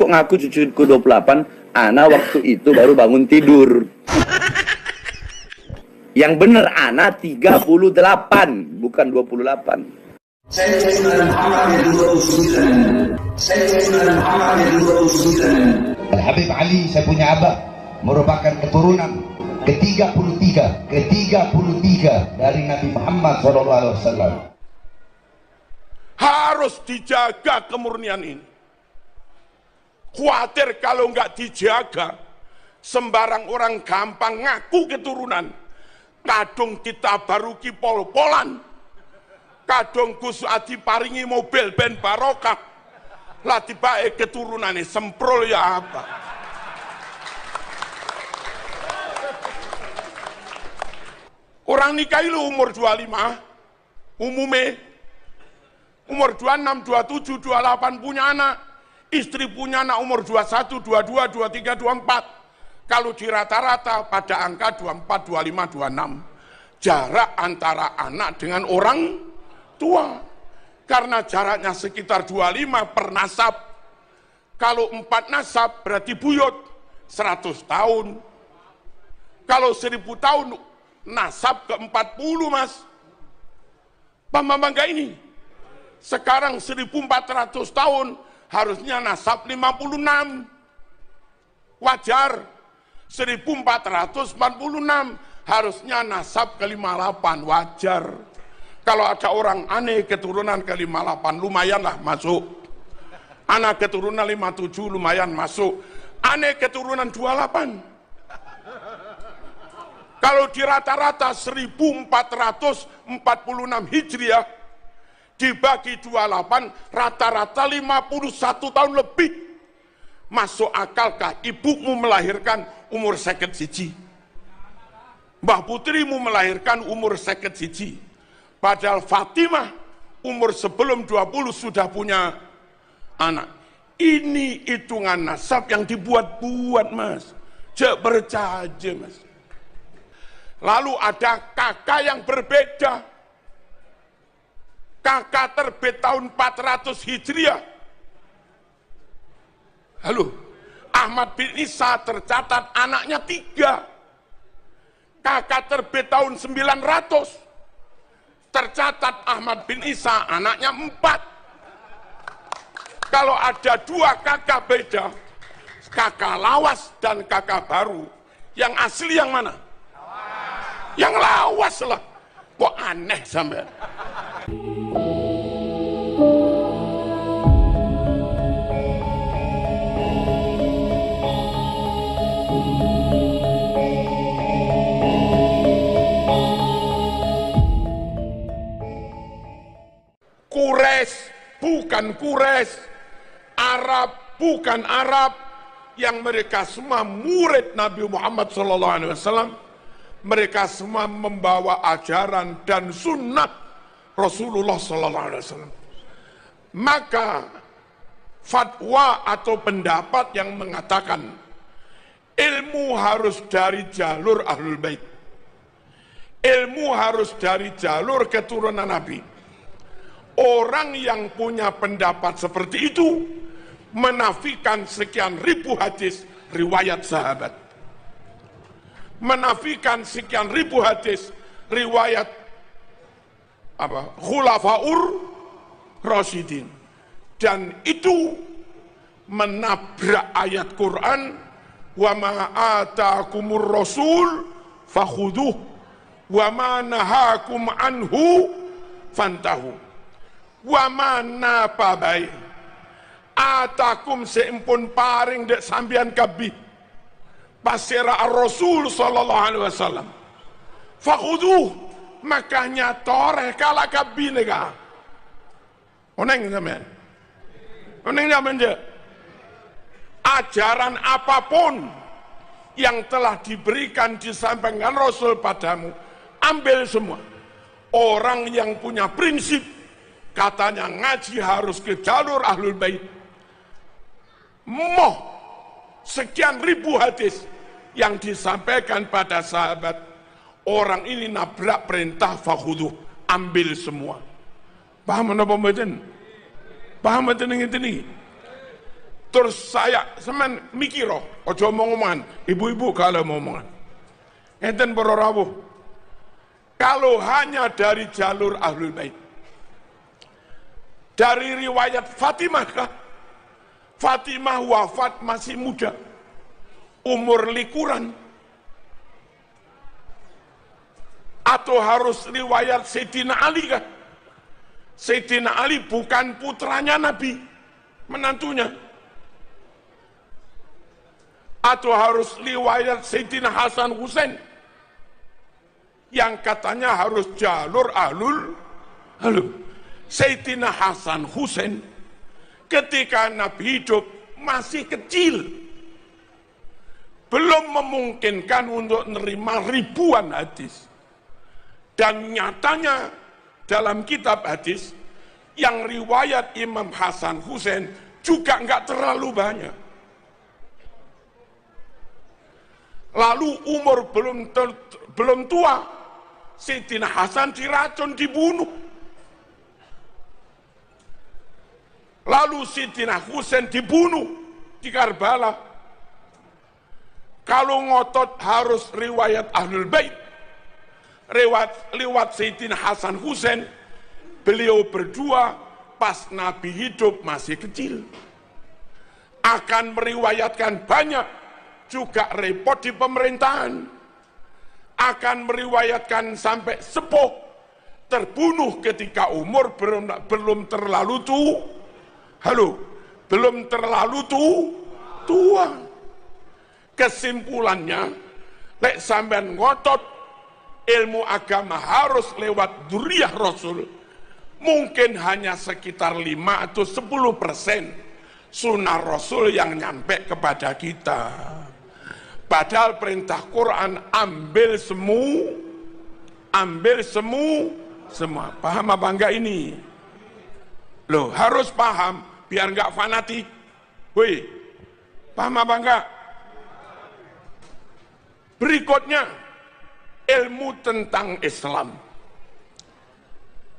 kok ngaku cucuku 28, ana waktu itu baru bangun tidur. Yang bener ana 38, bukan 28. Saya Saudara Muhammad yang 29. Saya Saudara Muhammad yang 29. Habib Ali, saya punya abah, merupakan keturunan ke-33 dari Nabi Muhammad SAW. Harus dijaga kemurnian ini. Khawatir kalau nggak dijaga, sembarang orang gampang ngaku keturunan. Kadung ditabaruki pol-polan, kadung Gus Adi paringi mobil ben barokah, lah tiba keturunannya semprol ya apa. Orang nikah itu umur 25, umumnya umur 26, 27, 28 punya anak, istri punya anak umur 21, 22, 23, 24. Kalau di rata-rata pada angka 24, 25, 26. Jarak antara anak dengan orang tua. Karena jaraknya sekitar 25 per nasab. Kalau 4 nasab berarti buyut 100 tahun. Kalau 1000 tahun nasab ke 40, Mas. Paham enggak ini? Sekarang 1400 tahun harusnya nasab 56. Wajar. 1446 harusnya nasab ke 58, wajar. Kalau ada orang aneh keturunan ke 58 lumayanlah masuk. Anak keturunan 57 lumayan masuk. Aneh keturunan 28. Kalau di rata-rata 1446 Hijriah dibagi 28, rata-rata 51 tahun lebih. Masuk akalkah ibumu melahirkan umur 51? Mbah putrimu melahirkan umur 51. Padahal Fatimah umur sebelum 20 sudah punya anak. Ini hitungan nasab yang dibuat-buat, Mas. Cek bercaja, Mas. Lalu ada kakak yang berbeda. Kakak terbit tahun 400 Hijriah. Halo, Ahmad bin Isa tercatat anaknya 3. Kakak terbit tahun 900. Tercatat Ahmad bin Isa anaknya 4. Kalau ada 2 kakak beda, kakak lawas dan kakak baru, yang asli yang mana? Yang lawas lah. Kok aneh sampean? Quraisy bukan Quraisy, Arab bukan Arab, yang mereka semua murid Nabi Muhammad SAW. Mereka semua membawa ajaran dan sunnah Rasulullah SAW. Maka fatwa atau pendapat yang mengatakan ilmu harus dari jalur Ahlul Bait, ilmu harus dari jalur keturunan Nabi. Orang yang punya pendapat seperti itu menafikan sekian ribu hadis riwayat sahabat, menafikan sekian ribu hadis riwayat khulafaur rasyidin, dan itu menabrak ayat Quran, wa ma atakumur rasul fakhuduh wa ma nahakum anhu fantahu. Wa mana pabai atakum seimpun paring dek sambian kabih pasira Rasul sallallahu alaihi wasallam fakhuduh, makanya toreh kala kabih nega oneng sampean, oneng sampean je. Ajaran apapun yang telah diberikan disampaikan Rasul padamu, ambil semua. Orang yang punya prinsip katanya ngaji harus ke jalur Ahlul Bait, moh sekian ribu hadis yang disampaikan pada sahabat, orang ini nabrak perintah fakhuduh, ambil semua. Paham apa mboten? Paham mboten ngene iki? Terus saya semen mikir, ojo omongan, ibu-ibu kalau mau omongan. Enten para rawuh. Kalau hanya dari jalur Ahlul Bait, dari riwayat Fatimah kah? Fatimah wafat masih muda, umur likuran. Atau harus riwayat Sayyidina Ali kah? Sayyidina Ali bukan putranya Nabi, menantunya. Atau harus riwayat Sayyidina Hasan Husain yang katanya harus jalur ahlul. Sayyidina Hasan Husain ketika Nabi hidup masih kecil, belum memungkinkan untuk menerima ribuan hadis. Dan nyatanya dalam kitab hadis yang riwayat Imam Hasan Husain juga nggak terlalu banyak. Lalu umur belum tua, Sayyidina Hasan diracun, dibunuh. Lalu Sayyidina Husain dibunuh di Karbala. Kalau ngotot harus riwayat Ahlul Bait, lewat Sayyidina Hasan Husain, beliau berdua pas Nabi hidup masih kecil. Akan meriwayatkan banyak, juga repot di pemerintahan. Akan meriwayatkan sampai sepuh, terbunuh ketika umur belum terlalu tua. Kesimpulannya, lek sampean ngotot ilmu agama harus lewat dzurriyyah Rasul, mungkin hanya sekitar 5 atau 10% sunnah Rasul yang nyampe kepada kita. Padahal perintah Quran ambil semua. Paham apa enggak ini? Loh, harus paham biar enggak fanatik. Woi, paham apa enggak? Berikutnya, ilmu tentang Islam.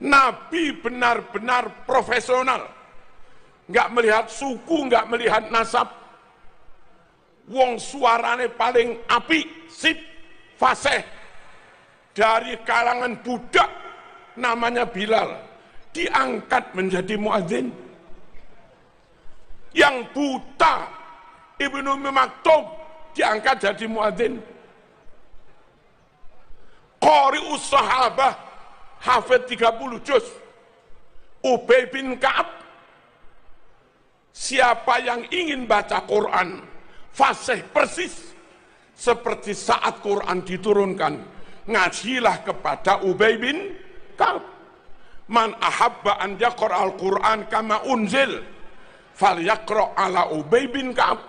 Nabi benar-benar profesional, enggak melihat suku, enggak melihat nasab. Wong suarane paling apik, sip, fasih. Dari kalangan budak namanya Bilal, diangkat menjadi muadzin. Yang buta Ibnu Maktum diangkat jadi muadzin. Qari'us sahabah, hafid 30 juz. Ubay bin Ka'ab, siapa yang ingin baca Quran fasih persis seperti saat Quran diturunkan, ngajilah kepada Ubay bin Ka'ab. Man ahabba an yaqra al-Quran kama unzil falyaqra ala Ubay bin Ka'ab.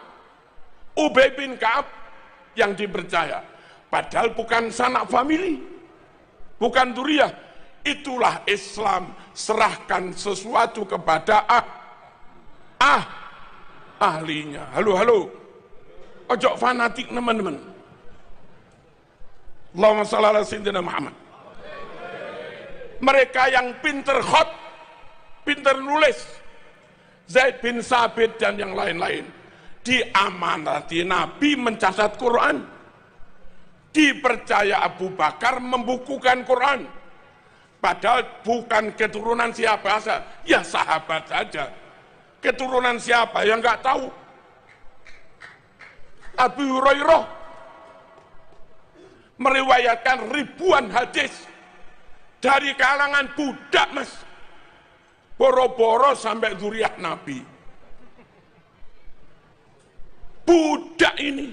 Ubay bin Ka'ab yang dipercaya, padahal bukan sanak famili, bukan dzurriyyah. Itulah Islam, serahkan sesuatu kepada ahlinya. Halo. Ojo fanatik teman-teman. Allahumma shalli ala sayyidina Muhammad. Mereka yang pinter khot, pinter nulis, Zaid bin Sabit dan yang lain-lain, diamanati Nabi mencatat Quran. Dipercaya Abu Bakar membukukan Quran. Padahal bukan keturunan siapa saja, ya sahabat saja. Keturunan siapa yang nggak tahu? Abu Hurairah meriwayatkan ribuan hadis dari kalangan budak, mas. Boro-boro sampai dzurriyyah Nabi. Budak ini,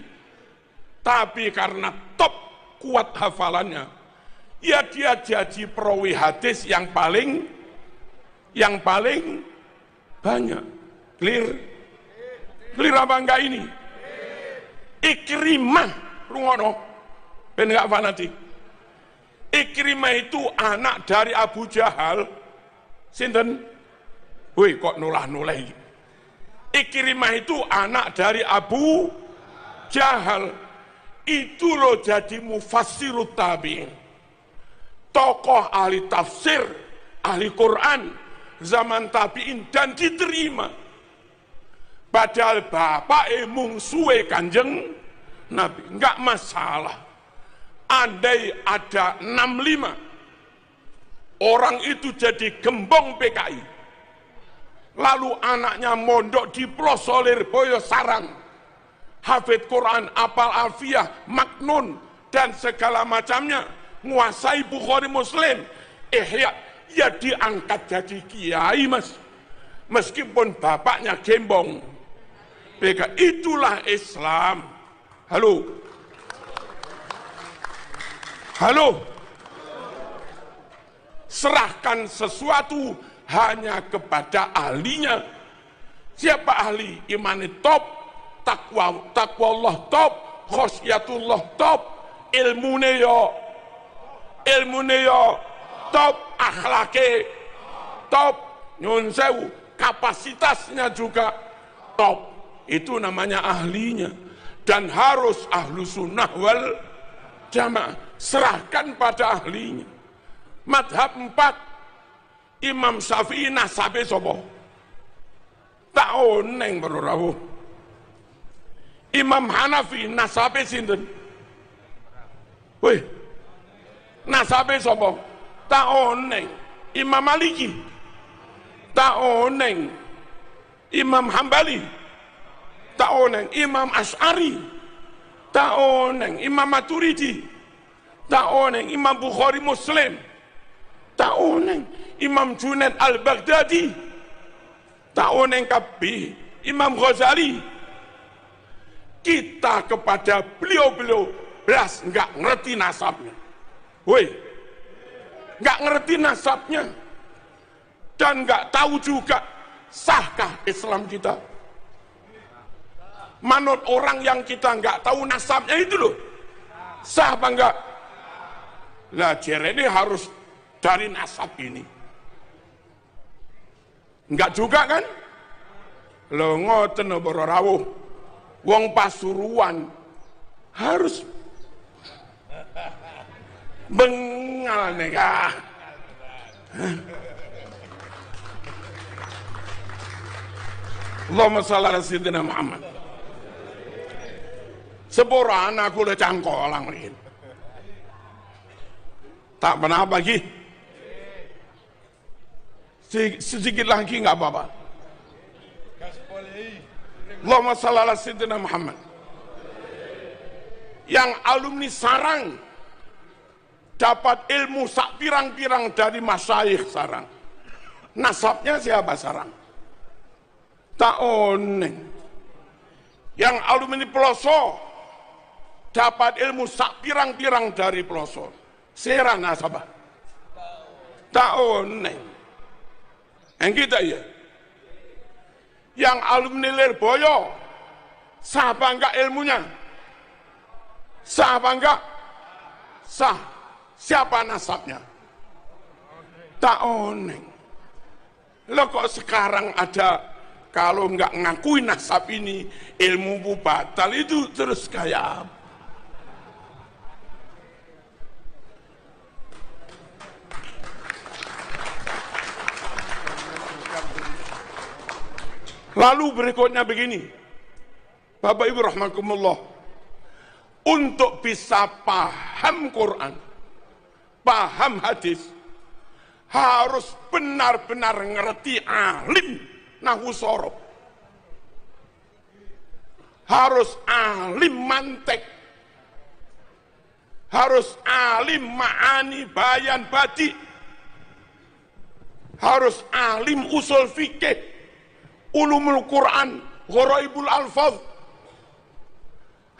tapi karena top kuat hafalannya, ya dia jadi perawi hadis yang paling banyak. Clear apa enggak ini? Ikrimah, rungono, ben enggak fanatik. Ikrimah itu anak dari Abu Jahal. Sinten? Woi, kok nulah-nulah ini? Ikrimah itu anak dari Abu Jahal. Itu loh jadi mufassirut tabi'in, tokoh ahli tafsir, ahli Quran zaman tabi'in, dan diterima. Padahal bapak mungsuhe Kanjeng Nabi, enggak masalah. Andai ada 65 orang itu jadi gembong PKI, lalu anaknya mondok di Plosolir Boyo Sarang, hafid Quran, apal alfiyah, maknun dan segala macamnya, nguasai Bukhari Muslim, Ihya, ya diangkat jadi kiai mas, meskipun bapaknya gembong PKI. Itulah Islam. Halo, serahkan sesuatu hanya kepada ahlinya. Siapa ahli? Imani top, takwa Allah top, khosyatullah top, ilmune yo top, akhlake top, nyun sewu, kapasitasnya juga top. Itu namanya ahlinya. Dan harus ahlu sunnah wal jamaah, serahkan pada ahlinya. Madhab 4, Imam Syafi'i nasabe sopo? Tak oneng baru rawuh. Imam Hanafi nasabe sinten? Wih, nasabe sopo? Tak oneng. Imam Maliki? Tak oneng. Imam Hambali? Tak oneng. Imam Asy'ari? Tak oneng. Imam Maturidi? Tak oneng. Imam Bukhari Muslim? Tak oneng. Imam Junaid Al-Baghdadi? Tak oneng kabeh. Imam Ghazali? Kita kepada beliau-beliau belas nggak ngerti nasabnya. Woi, nggak ngerti nasabnya dan nggak tahu juga sahkah Islam kita. Manut orang yang kita nggak tahu nasabnya itu loh, sah apa enggak? Lah ini harus dari nasab ini. Enggak juga kan? Lo ngoten para rawuh, wong Pasuruan harus bengal nekah. Allahumma shalli ala sayyidina Muhammad. Sepura anakku udah cangkolang ini. Tak pernah bagi. Sedikit lagi nggak apa-apa. Allahumma shalli ala sayyidina Muhammad. Yang alumni Sarang dapat ilmu sak pirang-pirang dari masyayikh Sarang. Nasabnya siapa Sarang? Tak oneng. Yang alumni Peloso dapat ilmu sak pirang-pirang dari Peloso. Serah nasabah. Tak oneng. Yang kita ya. Yang alumni Lirboyo, sah apa enggak ilmunya? Sah apa enggak? Sah. Siapa nasabnya? Tak oneng. Lo kok sekarang ada, kalau enggak ngakui nasab ini ilmu batal, itu terus kayak apa? Lalu berikutnya begini, Bapak Ibu rahmakumullah, untuk bisa paham Quran, paham hadis, harus benar-benar ngerti alim nahwu sorof, harus alim mantek, harus alim ma'ani bayan badi, harus alim usul fikih, ulumul Quran, gharaibul alfaz,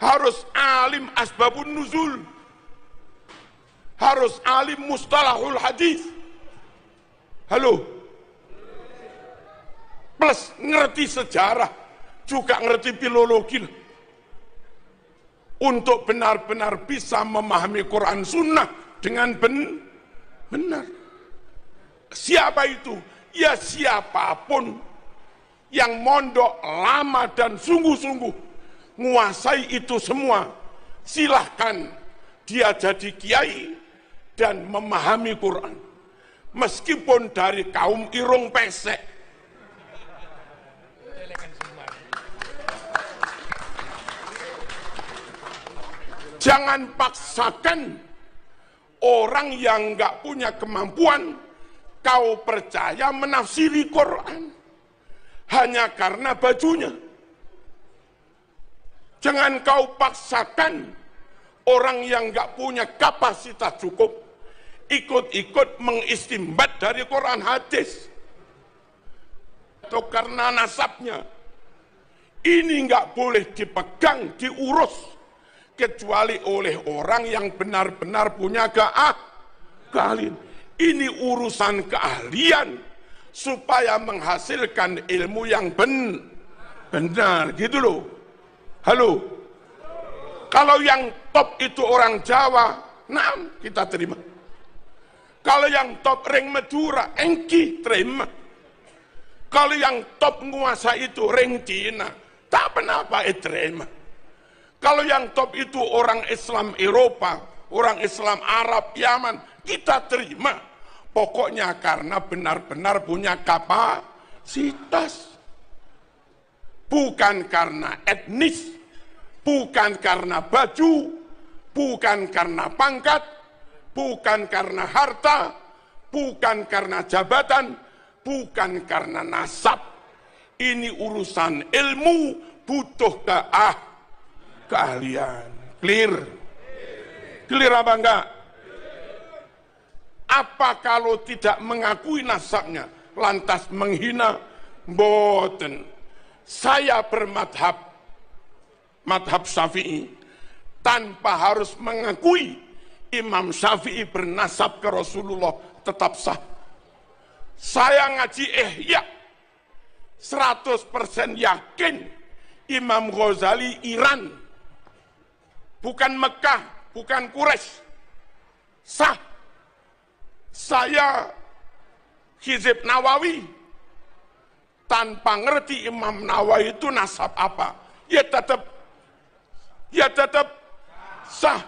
harus alim asbabun nuzul, harus alim mustalahul hadis. Halo, plus ngerti sejarah, juga ngerti filologi, untuk benar-benar bisa memahami Quran Sunnah dengan benar. Siapa itu? Ya siapapun yang mondok lama dan sungguh-sungguh menguasai itu semua, silahkan dia jadi kiai dan memahami Quran, meskipun dari kaum irung pesek. Jangan paksakan orang yang nggak punya kemampuan kau percaya menafsiri Quran hanya karena bajunya. Jangan kau paksakan orang yang nggak punya kapasitas cukup ikut-ikut mengistimbat dari Quran hadis atau karena nasabnya. Ini nggak boleh dipegang, diurus kecuali oleh orang yang benar-benar punya keahlian. Ini urusan keahlian supaya menghasilkan ilmu yang benar, gitu loh. Halo, kalau yang top itu orang Jawa, nah kita terima. Kalau yang top ring Madura, engki terima. Kalau yang top nguasa itu ring Cina, tak kenapa terima. Kalau yang top itu orang Islam Eropa, orang Islam Arab, Yaman, kita terima. Pokoknya karena benar-benar punya kapasitas. Bukan karena etnis, bukan karena baju, bukan karena pangkat, bukan karena harta, bukan karena jabatan, bukan karena nasab. Ini urusan ilmu, butuh keahlian. Clear? Clear apa enggak? Apa kalau tidak mengakui nasabnya, lantas menghina? Mboten. Saya bermadhab Syafi'i tanpa harus mengakui Imam Syafi'i bernasab ke Rasulullah tetap sah. Saya ngaji Ihya 100% yakin Imam Ghazali Iran, bukan Mekah, bukan Quraisy, sah. Saya Hizib Nawawi tanpa ngerti Imam Nawawi itu nasab apa, ya tetap sah.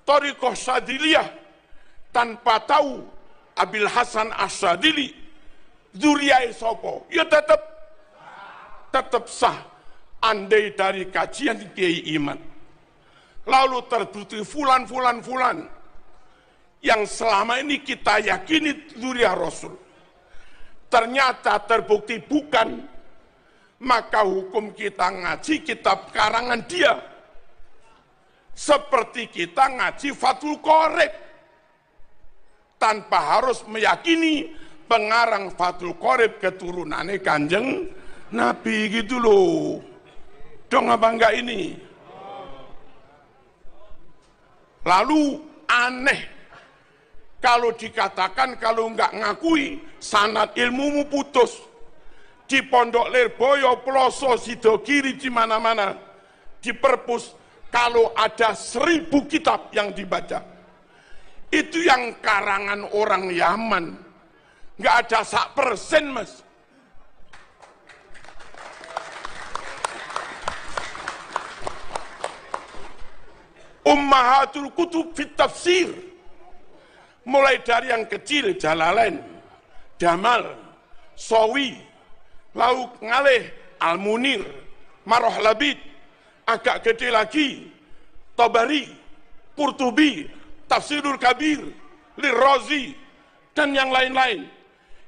Thariqah Syadiliyah tanpa tahu Abil Hasan Asyadili zuriyah sopo, ya tetap sah. Andai dari kajian Kiai Iman lalu terbukti fulan yang selama ini kita yakini zuriyah Rasul, ternyata terbukti bukan, maka hukum kita ngaji kitab karangan dia seperti kita ngaji Fathul Qorib tanpa harus meyakini pengarang Fathul Qorib keturunannya Kanjeng Nabi, gitu loh. Dong apa enggak ini? Lalu aneh kalau dikatakan kalau enggak ngakui sanad ilmumu putus. Di Pondok Lirboyo, Ploso, Sidogiri, di mana-mana, di perpus, kalau ada 1000 kitab yang dibaca, itu yang karangan orang Yaman, nggak ada 1%, Mas. Ummahatul Kutub fit Tafsir, mulai dari yang kecil, Jalalain, Damal, Sawi, lalu ngalih, Al-Munir, Maroh Labid, agak gede lagi, Tabari, Qurtubi, Tafsirul Kabir, Lirrazi, dan yang lain-lain.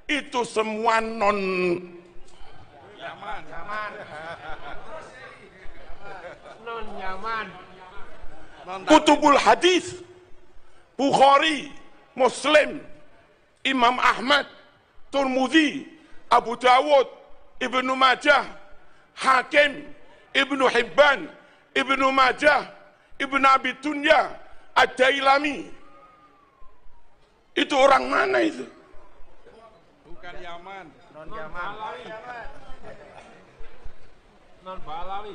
Itu semua non-Yaman. Kutubul Hadis, Bukhari, Muslim, Imam Ahmad, Tirmidzi, Abu Dawud, Ibnu Majah, Hakim, Ibnu Hibban, Ibnu Majah, Ibnu Abi Dunya, Ad-Dailami. Itu orang mana itu? Bukan Yaman, non-Yaman. Non-Balawi.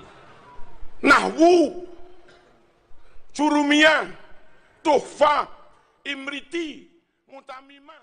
Nahwu, Jurumiyah, Tuhfah, Imriti, Mutamimah.